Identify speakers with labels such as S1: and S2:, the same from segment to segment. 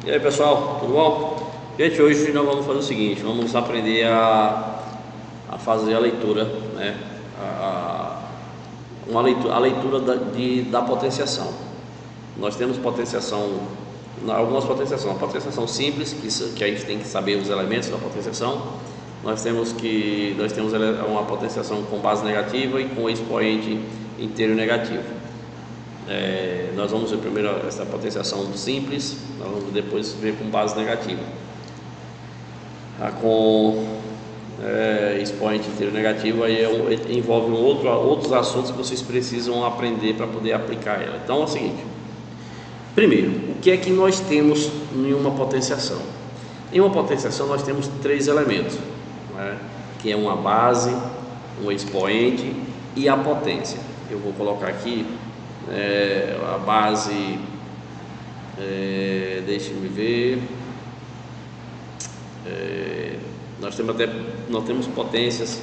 S1: E aí pessoal, tudo bom? Gente, hoje nós vamos fazer o seguinte, vamos aprender a fazer a leitura, né? A leitura da potenciação. Nós temos potenciação, algumas potenciações, a potenciação simples, que a gente tem que saber os elementos da potenciação. Nós temos uma potenciação com base negativa e com expoente inteiro negativo. Nós vamos ver primeiro essa potenciação simples, nós vamos depois ver com base negativa. Com expoente inteiro negativo, aí envolve outros assuntos que vocês precisam aprender para poder aplicar ela. Então é o seguinte: primeiro, o que é que nós temos em uma potenciação? Em uma potenciação nós temos três elementos, né? Que é uma base, um expoente e a potência. Eu vou colocar aqui a base, deixe-me ver, nós temos potências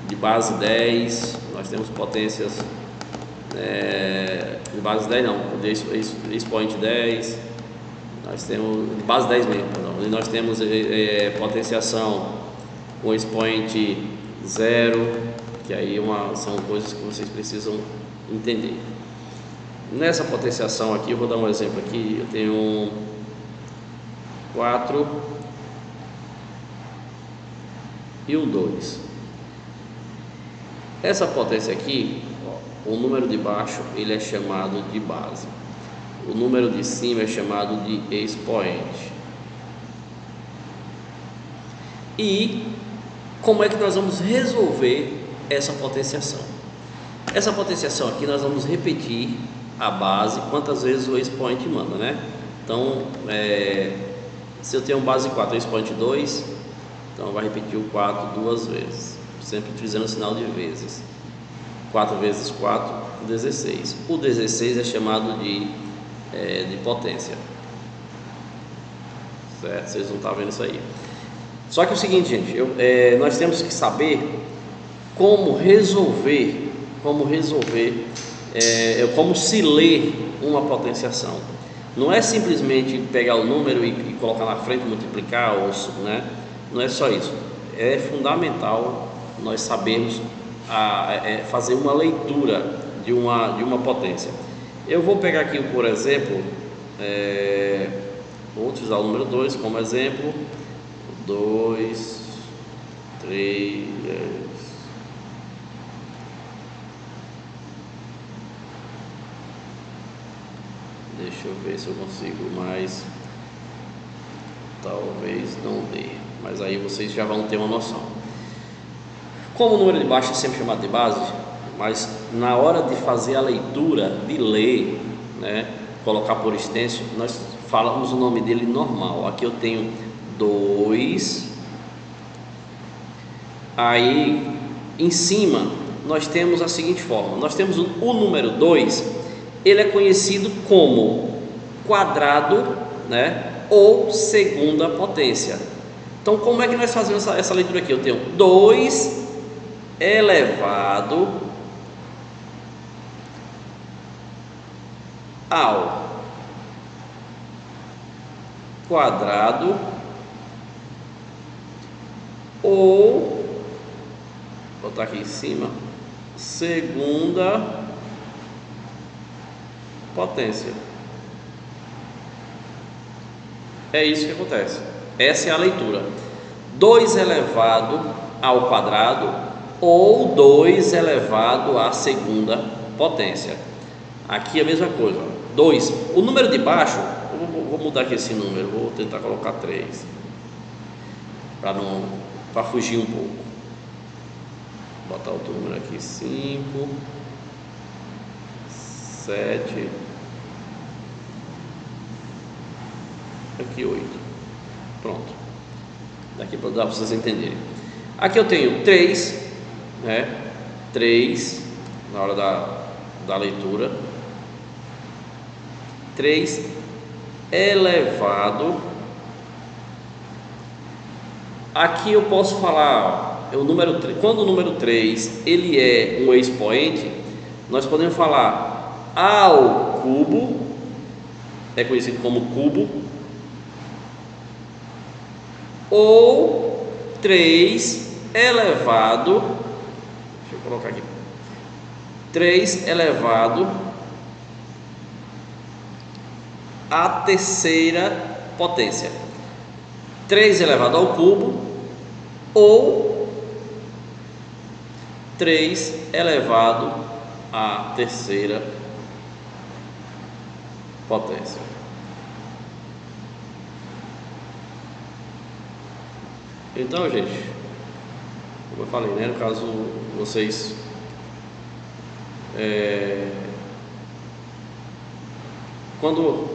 S1: de base 10, nós temos potências de base 10 não, de expoente 10, nós temos de base 10 mesmo, não, e nós temos potenciação com expoente 0, que aí são coisas que vocês precisam entender. Nessa potenciação aqui, eu vou dar um exemplo aqui, eu tenho 4 e o 2. Essa potência aqui, o número de baixo ele é chamado de base, o número de cima é chamado de expoente. E como é que nós vamos resolver essa potenciação? Essa potenciação aqui nós vamos repetir a base quantas vezes o expoente manda, né? Então, se eu tenho base 4 e expoente 2, então vai repetir o 4 duas vezes, sempre utilizando o sinal de vezes. 4 vezes 4, 16. O 16 é chamado de potência, certo? Vocês não estão vendo isso aí. Só que é o seguinte, gente, nós temos que saber como se lê uma potenciação. Não é simplesmente pegar o número e colocar na frente, multiplicar, né? Não é só isso. É fundamental nós sabermos fazer uma leitura de uma potência. Eu vou pegar aqui, por exemplo, vou utilizar o número 2 como exemplo. 2, 3, deixa eu ver se eu consigo mais. Talvez não dê, mas aí vocês já vão ter uma noção. Como o número de baixo é sempre chamado de base, mas na hora de fazer a leitura, de ler, né, colocar por extenso, nós falamos o nome dele normal. Aqui eu tenho 2, aí em cima nós temos a seguinte forma: nós temos o número 2, ele é conhecido como quadrado, né, ou segunda potência. Então como é que nós fazemos essa leitura aqui? Eu tenho 2 elevado ao quadrado ou, vou botar aqui em cima, segunda potência. É isso que acontece. Essa é a leitura: 2 elevado ao quadrado ou 2 elevado à segunda potência. Aqui é a mesma coisa. 2, o número de baixo, vou mudar aqui esse número, vou tentar colocar 3 para fugir um pouco. Vou botar outro número aqui: 5, 7, aqui 8. Pronto. Daqui para dar para vocês entenderem. Aqui eu tenho 3, né? 3 na hora da leitura. 3 elevado. Aqui eu posso falar, quando o número 3 ele é um expoente, nós podemos falar ao cubo, é conhecido como cubo, ou 3 elevado, deixa eu colocar aqui, 3 elevado à terceira potência, 3 elevado ao cubo ou 3 elevado à terceira potência. Então, gente, como eu falei, né, no caso vocês quando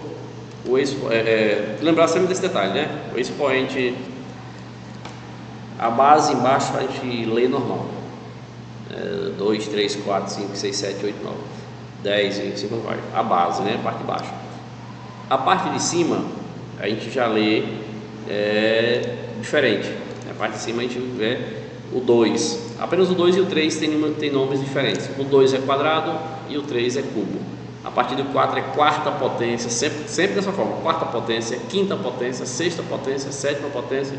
S1: lembrar sempre desse detalhe, né? O expoente, a base embaixo a gente lê normal, 2, 3, 4, 5, 6, 7, 8, 9, 10, 25, vai. A base, né? A parte de baixo. A parte de cima a gente já lê diferente. A parte de cima a gente vê o 2. Apenas o 2 e o 3 tem nomes diferentes. O 2 é quadrado e o 3 é cubo. A partir do 4 é quarta potência, sempre dessa forma: quarta potência, quinta potência, sexta potência, sétima potência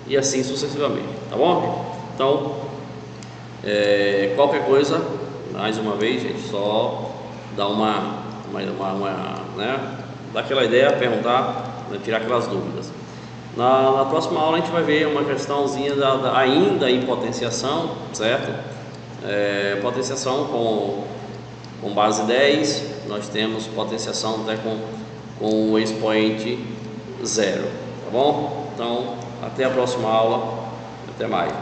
S1: e assim sucessivamente, tá bom? Então, qualquer coisa, mais uma vez, gente, só dá né, dar aquela ideia, perguntar, né, tirar aquelas dúvidas. Na próxima aula a gente vai ver uma questãozinha ainda em potenciação, certo? Potenciação com base 10, nós temos potenciação até com o expoente 0, tá bom? Então, até a próxima aula, até mais.